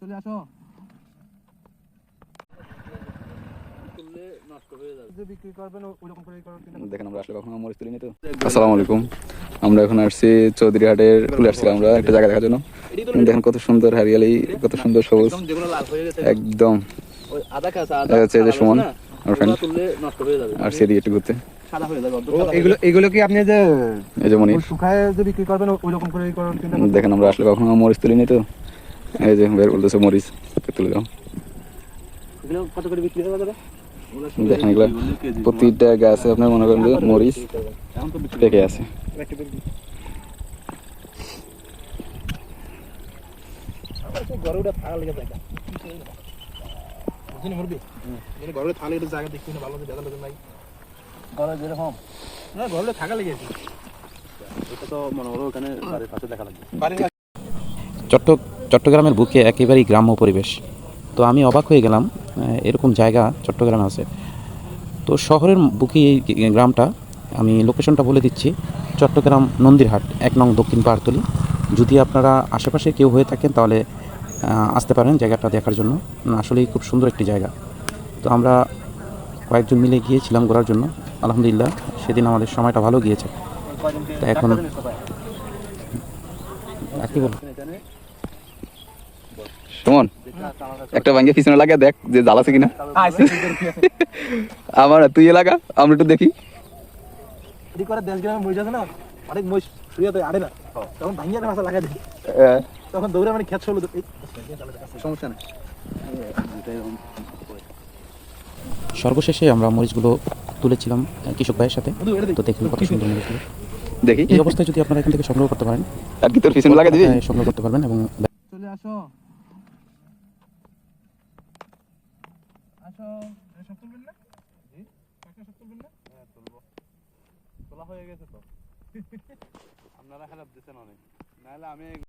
চলে আসো। দেখেন আমরা আসলে কখনো মরিচ তুলিনি তো। আসসালামু আলাইকুম, আমরা এখন আসছি চৌধুরীহাটের চলে আসছিলাম আমরা একটা জায়গা দেখার জন্য। দেখেন কত সুন্দর হারিয়ালি, কত সুন্দর সবুজ একদম। হচ্ছে যে সুমন আমার ফ্রেন্ড, আর সেদিকে একটু ঘুরতে। এগুলো কি আপনি যে এই যে মনির, শুকায় যে বিক্রি করবেন ওই রকম করে দেখেন আমরা আসলে কখনো মরিচ তুলিনি তো। এই যে বের বলতেছে মরিচ তুলে দাও। কত করে বিক্রি হবে? দেখেন এগুলো প্রতিটা গাছে আপনার মনে করেন যে মরিচ পেকে আছে। চট্টগ্রামের বুকে একেবারেই গ্রাম্য পরিবেশ। তো আমি অবাক হয়ে গেলাম, এরকম জায়গা চট্টগ্রামে আছে। তো শহরের বুকে এই গ্রামটা, আমি লোকেশনটা বলে দিচ্ছি, চট্টগ্রাম নন্দীরহাট 1 নং দক্ষিণ পাহাড়তলী। যদি আপনারা আশেপাশে কেউ হয়ে থাকেন তাহলে আসতে পারেন জায়গাটা দেখার জন্য। আসলেই খুব সুন্দর একটি জায়গা। তো আমরা কয়েকজন মিলে গিয়েছিলাম ঘোরার জন্য। আলহামদুলিল্লাহ সেদিন আমাদের সময়টা ভালো গিয়েছে। তো এখন আর কি বলবো, সুমন একটা ভাঙ্গে পিছনে লাগা দেখ যে জাল আছে কিনা। আমার তুই লাগা, আমরা একটু দেখি। তখন দৌড়ে মানে খেত চলো, সমস্যা নেই। সর্বশেষে আমরা মরিচগুলো তুলেছিলাম কৃষক ভাইয়ের সাথে। তো দেখুন কত সুন্দর মরিচগুলো। দেখি এই অবস্থায় যদি আপনারা এখান থেকে সংগ্রহ করতে পারেন, আর কি তোর পিছনে লাগা দিবি। সংগ্রহ করতে পারবেন। এবং চলে আসো, আসো। সব তুলবেন না? জি, সব তুলবেন না? হ্যাঁ তুলবো, তোলা হয়ে গেছে তো। আপনারা হেল্প দিচ্ছেন অনেক, নাহলে আমি